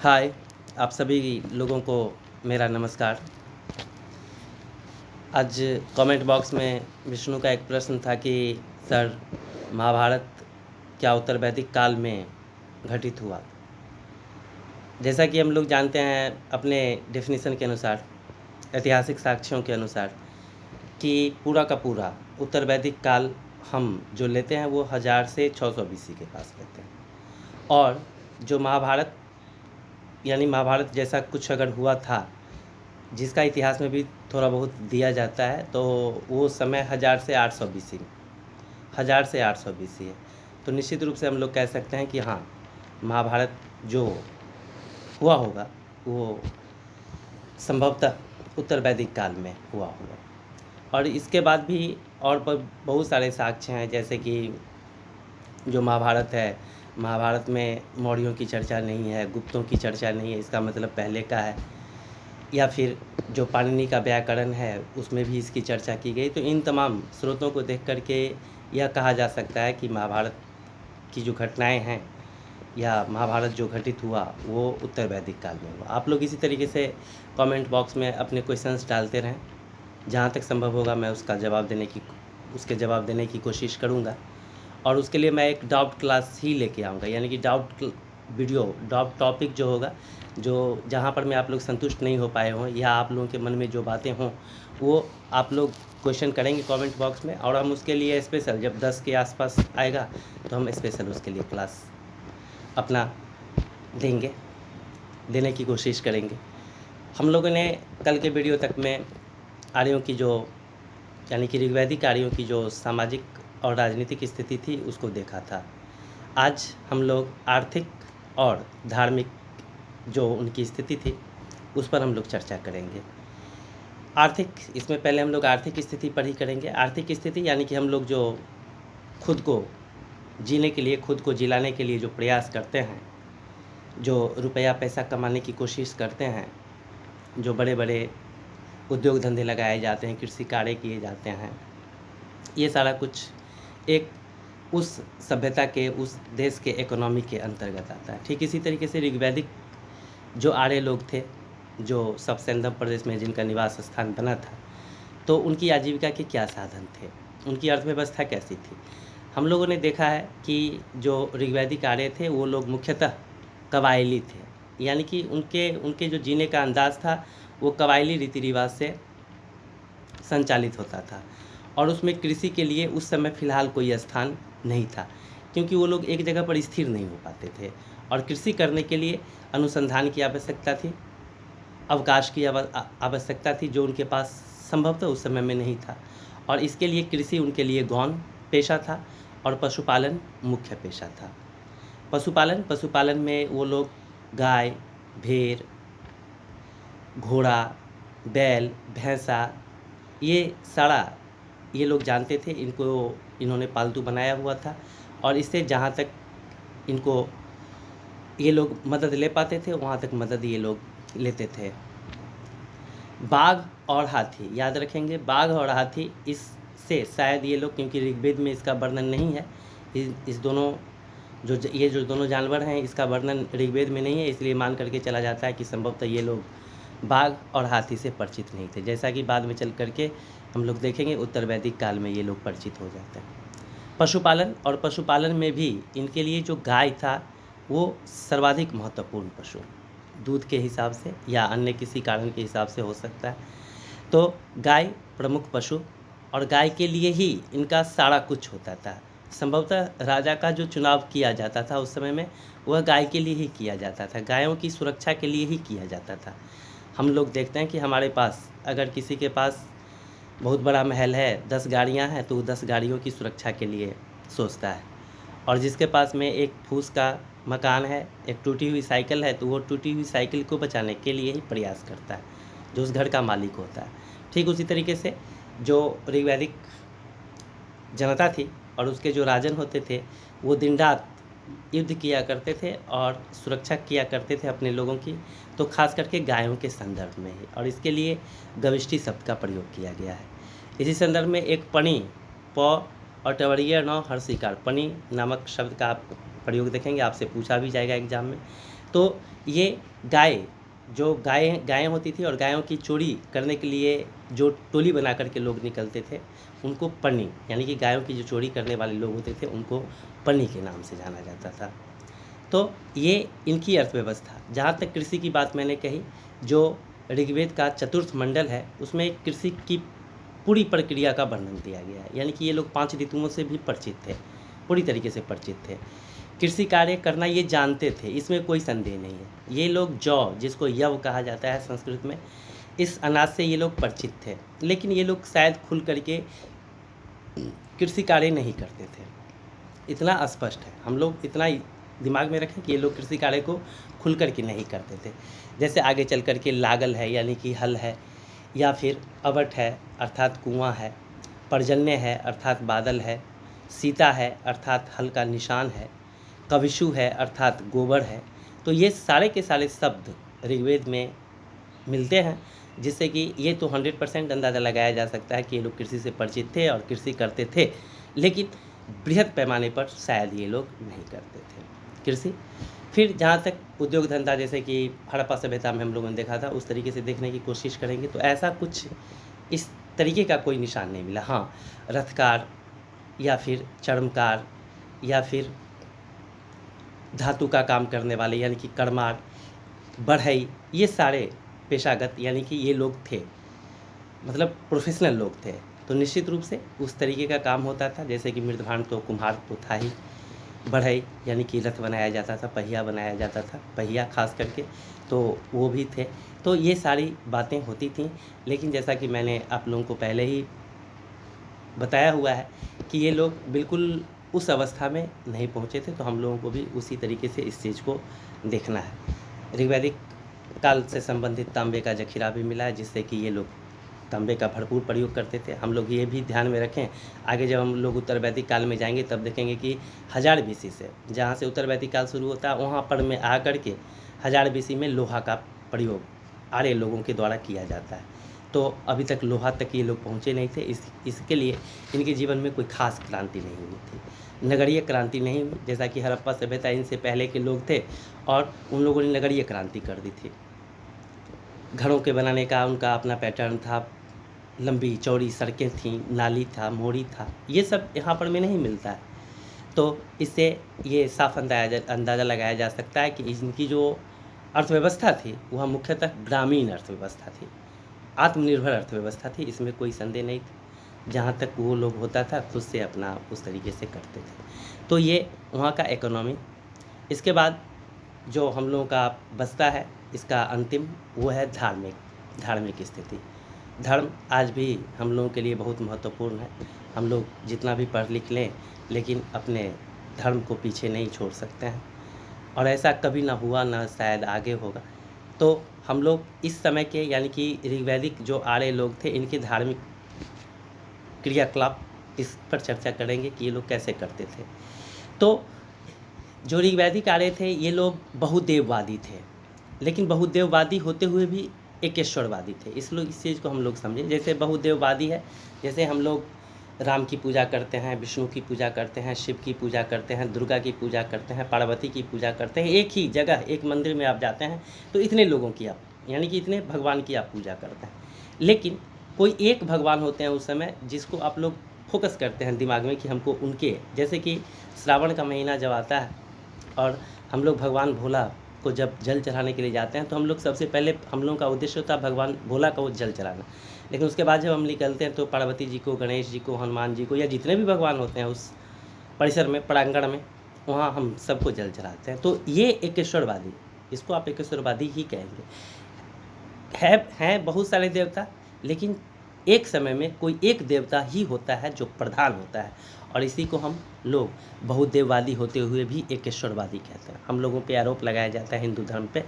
हाय, आप सभी लोगों को मेरा नमस्कार। आज कमेंट बॉक्स में विष्णु का एक प्रश्न था कि सर, महाभारत क्या उत्तर वैदिक काल में घटित हुआ? जैसा कि हम लोग जानते हैं अपने डेफिनेशन के अनुसार, ऐतिहासिक साक्ष्यों के अनुसार, कि पूरा का पूरा उत्तर वैदिक काल हम जो लेते हैं वो 1000 से 600 BC के पास लेते हैं। और जो महाभारत यानी महाभारत जैसा कुछ अगर हुआ था, जिसका इतिहास में भी थोड़ा बहुत दिया जाता है, तो वो समय 1000 से 800 BC 1000 से 800 BC है। तो निश्चित रूप से हम लोग कह सकते हैं कि हाँ, महाभारत जो हुआ होगा वो संभवतः उत्तर वैदिक काल में हुआ होगा। और इसके बाद भी और बहुत सारे साक्ष्य हैं, जैसे कि जो महाभारत है, महाभारत में मौर्यों की चर्चा नहीं है, गुप्तों की चर्चा नहीं है, इसका मतलब पहले का है। या फिर जो पाणिनि का व्याकरण है उसमें भी इसकी चर्चा की गई। तो इन तमाम स्रोतों को देख कर के यह कहा जा सकता है कि महाभारत की जो घटनाएं हैं या महाभारत जो घटित हुआ वो उत्तर वैदिक काल में हुआ। आप लोग इसी तरीके से कमेंट बॉक्स में अपने क्वेश्चंस डालते रहें, जहाँ तक संभव होगा मैं उसके जवाब देने की कोशिश करूँगा। और उसके लिए मैं एक डाउट क्लास ही लेके आऊँगा, यानी कि डाउट टॉपिक जो होगा, जो जहाँ पर मैं आप लोग संतुष्ट नहीं हो पाए हों या आप लोगों के मन में जो बातें हों वो आप लोग क्वेश्चन करेंगे कमेंट बॉक्स में, और हम उसके लिए स्पेशल जब 10 के आसपास आएगा तो हम स्पेशल उसके लिए क्लास अपना देने की कोशिश करेंगे। हम लोगों ने कल के वीडियो तक में आर्यों की जो यानी कि ऋग्वैदिक आर्यों की जो सामाजिक और राजनीतिक स्थिति थी उसको देखा था। आज हम लोग आर्थिक और धार्मिक जो उनकी स्थिति थी उस पर हम लोग चर्चा करेंगे। इसमें पहले हम लोग आर्थिक स्थिति पर ही करेंगे। आर्थिक स्थिति यानी कि हम लोग जो खुद को जीने के लिए, खुद को जिलाने के लिए जो प्रयास करते हैं, जो रुपया पैसा कमाने की कोशिश करते हैं, जो बड़े बड़े उद्योग धंधे लगाए जाते हैं, कृषि कार्य किए जाते हैं, ये सारा कुछ एक उस सभ्यता के, उस देश के इकोनॉमी के अंतर्गत आता है। ठीक इसी तरीके से ऋग्वैदिक जो आर्य लोग थे, जो सब सेंधम प्रदेश में जिनका निवास स्थान बना था, तो उनकी आजीविका के क्या साधन थे, उनकी अर्थव्यवस्था कैसी थी। हम लोगों ने देखा है कि जो ऋग्वैदिक आर्य थे वो लोग मुख्यतः कबायली थे, यानी कि उनके जो जीने का अंदाज़ था वो कबायली रीति रिवाज से संचालित होता था। और उसमें कृषि के लिए उस समय फ़िलहाल कोई स्थान नहीं था, क्योंकि वो लोग एक जगह पर स्थिर नहीं हो पाते थे। और कृषि करने के लिए अनुसंधान की आवश्यकता थी, अवकाश की आवश्यकता थी, जो उनके पास संभवतः उस समय में नहीं था। और इसके लिए कृषि उनके लिए गौण पेशा था और पशुपालन मुख्य पेशा था। पशुपालन में वो लोग गाय, भेड़, घोड़ा, बैल, भैंसा, ये लोग जानते थे। इन्होंने पालतू बनाया हुआ था और इससे जहाँ तक इनको ये लोग मदद ले पाते थे वहाँ तक मदद ये लोग लेते थे। बाघ और हाथी याद रखेंगे, बाघ और हाथी, इससे शायद ये लोग, क्योंकि ऋग्वेद में इसका वर्णन नहीं है, इस दोनों जो दोनों जानवर हैं इसका वर्णन ऋग्वेद में नहीं है, इसलिए मान करके चला जाता है कि संभवतः ये लोग बाघ और हाथी से परिचित नहीं थे, जैसा कि बाद में चल करके हम लोग देखेंगे उत्तर वैदिक काल में ये लोग परिचित हो जाते हैं। पशुपालन में भी इनके लिए जो गाय था वो सर्वाधिक महत्वपूर्ण पशु, दूध के हिसाब से या अन्य किसी कारण के हिसाब से हो सकता है। तो गाय प्रमुख पशु, और गाय के लिए ही इनका सारा कुछ होता था। संभवतः राजा का जो चुनाव किया जाता था उस समय में वह गाय के लिए ही किया जाता था, गायों की सुरक्षा के लिए ही किया जाता था। हम लोग देखते हैं कि हमारे पास अगर किसी के पास बहुत बड़ा महल है, 10 गाड़ियाँ हैं, तो वो 10 गाड़ियों की सुरक्षा के लिए सोचता है। और जिसके पास में एक फूस का मकान है, एक टूटी हुई साइकिल है, तो वो टूटी हुई साइकिल को बचाने के लिए ही प्रयास करता है, जो उस घर का मालिक होता है। ठीक उसी तरीके से जो ऋग्वैदिक जनता थी और उसके जो राजन होते थे वो दिन रात युद्ध किया करते थे और सुरक्षा किया करते थे अपने लोगों की, तो खास करके गायों के संदर्भ में ही, और इसके लिए गविष्टि शब्द का प्रयोग किया गया है। इसी संदर्भ में एक पणी, प और टवरिया नौ हर्षिकार, पणी नामक शब्द का आप प्रयोग देखेंगे, आपसे पूछा भी जाएगा एग्जाम में। तो ये गायें होती थी और गायों की चोरी करने के लिए जो टोली बना कर के लोग निकलते थे उनको पन्नी, यानी कि गायों की जो चोरी करने वाले लोग होते थे उनको पन्नी के नाम से जाना जाता था। तो ये इनकी अर्थव्यवस्था। जहाँ तक कृषि की बात मैंने कही, जो ऋग्वेद का चतुर्थ मंडल है उसमें कृषि की पूरी प्रक्रिया का वर्णन दिया गया है, यानी कि ये लोग 5 ऋतुओं से भी परिचित थे, पूरी तरीके से परिचित थे। कृषि कार्य करना ये जानते थे, इसमें कोई संदेह नहीं है। ये लोग जौ, जिसको यव कहा जाता है संस्कृत में, इस अनाज से ये लोग परिचित थे, लेकिन ये लोग शायद खुल करके कृषि कार्य नहीं करते थे। इतना स्पष्ट है, हम लोग इतना दिमाग में रखें कि ये लोग कृषि कार्य को खुल कर के नहीं करते थे। जैसे आगे चल कर के लागल है, यानी कि हल है, या फिर अवट है अर्थात कुआं है, पर्जन्य है अर्थात बादल है, सीता है अर्थात हल का निशान है, कविशु है अर्थात गोबर है। तो ये सारे के सारे शब्द ऋग्वेद में मिलते हैं, जिससे कि ये तो 100% अंदाज़ा लगाया जा सकता है कि ये लोग कृषि से परिचित थे और कृषि करते थे, लेकिन बृहद पैमाने पर शायद ये लोग नहीं करते थे कृषि। फिर जहाँ तक उद्योग धंधा, जैसे कि हड़प्पा सभ्यता में हम लोगों ने देखा था, उस तरीके से देखने की कोशिश करेंगे तो ऐसा कुछ इस तरीके का कोई निशान नहीं मिला। हाँ, रथकार या फिर चर्मकार या फिर धातु का काम करने वाले यानी कि कर्मार, बढ़ई, ये सारे पेशागत यानी कि ये लोग थे, मतलब प्रोफेशनल लोग थे। तो निश्चित रूप से उस तरीके का काम होता था, जैसे कि मृदभांड तो कुम्हार तो था ही, बढ़ई यानी कि रथ बनाया जाता था, पहिया बनाया जाता था, पहिया खास करके, तो वो भी थे। तो ये सारी बातें होती थीं, लेकिन जैसा कि मैंने आप लोगों को पहले ही बताया हुआ है कि ये लोग बिल्कुल उस अवस्था में नहीं पहुँचे थे, तो हम लोगों को भी उसी तरीके से इस चीज़ को देखना है। ऋग्वैदिक काल से संबंधित तांबे का जखीरा भी मिला है, जिससे कि ये लोग तांबे का भरपूर प्रयोग करते थे। हम लोग ये भी ध्यान में रखें, आगे जब हम लोग उत्तर वैदिक काल में जाएंगे तब देखेंगे कि 1000 BC से, जहाँ से उत्तर वैदिक काल शुरू होता है, वहाँ पर में आ कर के 1000 BC में लोहा का प्रयोग आर्य लोगों के द्वारा किया जाता है। तो अभी तक लोहा तक ये लोग पहुँचे नहीं थे, इसके लिए इनके जीवन में कोई खास क्रांति नहीं हुई थी, नगरीय क्रांति नहीं हुई। जैसा कि हड़प्पा सभ्यता इनसे पहले के लोग थे और उन लोगों ने नगरीय क्रांति कर दी थी। घरों के बनाने का उनका अपना पैटर्न था, लंबी चौड़ी सड़कें थीं, नाली था, मोड़ी था, ये सब यहाँ पर में नहीं मिलता है। तो इससे ये साफ अंदाज़ा लगाया जा सकता है कि इनकी जो अर्थव्यवस्था थी वह मुख्यतः ग्रामीण अर्थव्यवस्था थी, आत्मनिर्भर अर्थव्यवस्था थी, इसमें कोई संदेह नहीं था। जहाँ तक वो लोग होता था खुद से अपना उस तरीके से करते थे। तो ये वहाँ का इकोनॉमी। इसके बाद जो हम लोगों का बचता है, इसका अंतिम, वो है धार्मिक स्थिति। धर्म आज भी हम लोगों के लिए बहुत महत्वपूर्ण है। हम लोग जितना भी पढ़ लिख लें, लेकिन अपने धर्म को पीछे नहीं छोड़ सकते हैं, और ऐसा कभी ना हुआ, ना शायद आगे होगा। तो हम लोग इस समय के यानी कि ऋग्वैदिक जो आर्य लोग थे, इनके धार्मिक क्रियाकलाप, इस पर चर्चा करेंगे कि ये लोग कैसे करते थे। तो जो ऋग्वैदिक आर्य थे, ये लोग बहुदेववादी थे, लेकिन बहुदेववादी होते हुए भी एकेश्वरवादी थे। इस चीज़ को हम लोग समझें। जैसे बहुदेववादी है, जैसे हम लोग राम की पूजा करते हैं, विष्णु की पूजा करते हैं, शिव की पूजा करते हैं, दुर्गा की पूजा करते हैं, पार्वती की पूजा करते हैं। एक ही जगह, एक मंदिर में आप जाते हैं तो इतने लोगों की आप, यानी कि इतने भगवान की आप पूजा करते हैं, लेकिन कोई एक भगवान होते हैं उस समय जिसको आप लोग फोकस करते हैं दिमाग में कि हमको उनके, जैसे कि श्रावण का महीना जब आता है और हम लोग भगवान भोला को जब जल चढ़ाने के लिए जाते हैं, तो हम लोग सबसे पहले, हम लोगों का उद्देश्य होता है भगवान भोला का वो जल चढ़ाना। लेकिन उसके बाद जब हम निकलते हैं तो पार्वती जी को, गणेश जी को, हनुमान जी को, या जितने भी भगवान होते हैं उस परिसर में, प्रांगण में, वहाँ हम सबको जल चढ़ाते हैं। तो ये एकेश्वरवादी, इसको आप एकेश्वरवादी ही कहेंगे। हैं बहुत सारे देवता, लेकिन एक समय में कोई एक देवता ही होता है जो प्रधान होता है, और इसी को हम लोग बहुदेववादी होते हुए भी एकेश्वरवादी कहते हैं। हम लोगों पे आरोप लगाया जाता है हिंदू धर्म पे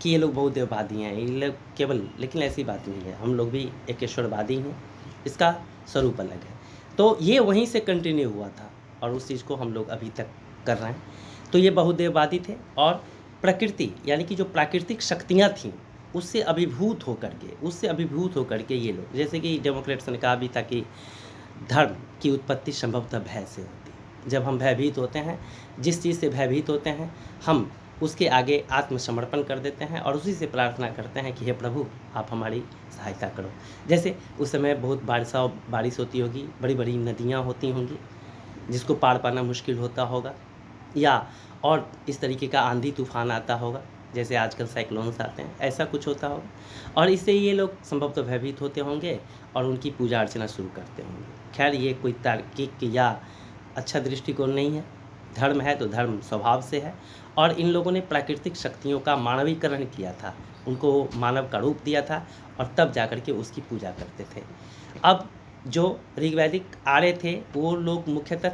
कि ये लोग बहुदेववादी हैं, ये लोग केवल, लेकिन ऐसी बात नहीं है, हम लोग भी एकेश्वरवादी हैं, इसका स्वरूप अलग है। तो ये वहीं से कंटिन्यू हुआ था और उस चीज़ को हम लोग अभी तक कर रहे हैं। तो ये बहुदेववादी थे, और प्रकृति यानी कि जो प्राकृतिक शक्तियाँ थीं उससे अभिभूत होकर के ये लोग, जैसे कि डेमोक्रेट्स ने कहा भी था कि धर्म की उत्पत्ति संभवतः भय से होती है। जब हम भयभीत होते हैं, जिस चीज़ से भयभीत होते हैं, हम उसके आगे आत्मसमर्पण कर देते हैं और उसी से प्रार्थना करते हैं कि हे प्रभु आप हमारी सहायता करो। जैसे उस समय बहुत बारिश होती होगी, बड़ी बड़ी नदियाँ होती होंगी जिसको पार पाना मुश्किल होता होगा, या और इस तरीके का आंधी तूफान आता होगा जैसे आजकल साइक्लोन्स आते हैं, ऐसा कुछ होता होगा और इससे ये लोग संभवतः भयभीत होते होंगे और उनकी पूजा अर्चना शुरू करते होंगे। खैर ये कोई तार्किक या अच्छा दृष्टिकोण नहीं है। धर्म है तो धर्म स्वभाव से है और इन लोगों ने प्राकृतिक शक्तियों का मानवीकरण किया था, उनको मानव का रूप दिया था और तब जाकर के उसकी पूजा करते थे। अब जो ऋग्वैदिक आर्य थे वो लोग मुख्यतः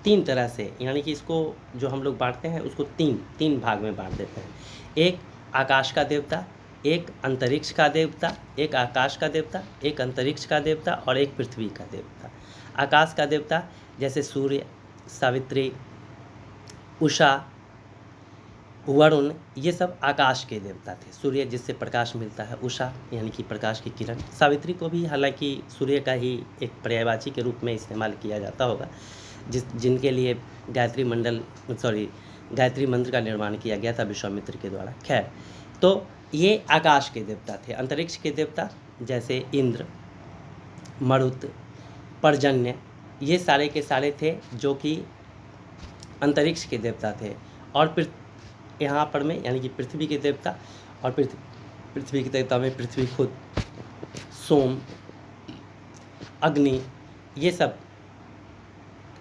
तीन तरह से, यानी कि इसको जो हम लोग बांटते हैं उसको तीन भाग में बांट देते हैं। एक आकाश का देवता, एक अंतरिक्ष का देवता, एक आकाश का देवता, एक अंतरिक्ष का देवता और एक पृथ्वी का देवता। आकाश का देवता जैसे सूर्य, सावित्री, उषा, वरुण, ये सब आकाश के देवता थे। सूर्य जिससे प्रकाश मिलता है, उषा यानी कि प्रकाश की किरण, सावित्री को भी हालांकि सूर्य का ही एक पर्यायवाची के रूप में इस्तेमाल किया जाता होगा, जिनके लिए गायत्री मंत्र का निर्माण किया गया था विश्वामित्र के द्वारा। खैर, तो ये आकाश के देवता थे। अंतरिक्ष के देवता जैसे इंद्र, मरुत, पर्जन्य, ये सारे के सारे थे जो कि अंतरिक्ष के देवता थे। और यहाँ पर में यानी कि पृथ्वी के देवता, और पृथ्वी के देवता में पृथ्वी खुद, सोम, अग्नि, ये सब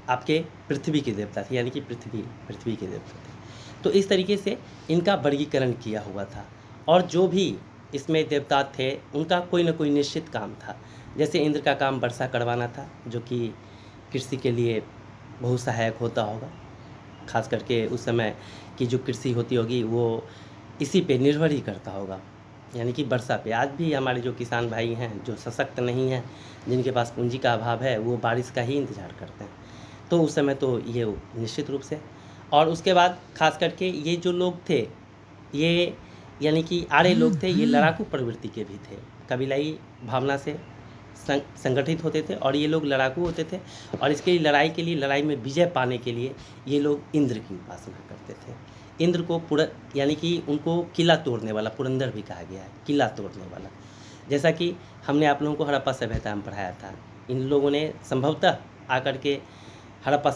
आपके पृथ्वी के देवता थे, यानी कि पृथ्वी के देवता थे। तो इस तरीके से इनका वर्गीकरण किया हुआ था और जो भी इसमें देवता थे उनका कोई ना कोई निश्चित काम था। जैसे इंद्र का काम वर्षा करवाना था, जो कि कृषि के लिए बहुत सहायक होता होगा। खास करके उस समय की जो कृषि होती होगी वो इसी पे निर्भर ही करता होगा, यानी कि वर्षा पे। आज भी हमारे जो किसान भाई हैं जो सशक्त नहीं हैं, जिनके पास पूंजी का अभाव है, वो बारिश का ही इंतज़ार करते हैं। तो उस समय तो ये निश्चित रूप से। और उसके बाद खास करके ये जो लोग थे, ये यानी कि आर्य लोग थे, ये लड़ाकू प्रवृत्ति के भी थे, कबीलाई भावना से संगठित होते थे और ये लोग लड़ाकू होते थे। और इसके लिए लड़ाई में विजय पाने के लिए ये लोग इंद्र की उपासना करते थे। इंद्र को यानी कि उनको किला तोड़ने वाला, पुरंदर भी कहा गया है, किला तोड़ने वाला। जैसा कि हमने आप लोगों को हड़प्पा सभ्यता में पढ़ाया था, इन लोगों ने संभवतः आकर के हड़प्पा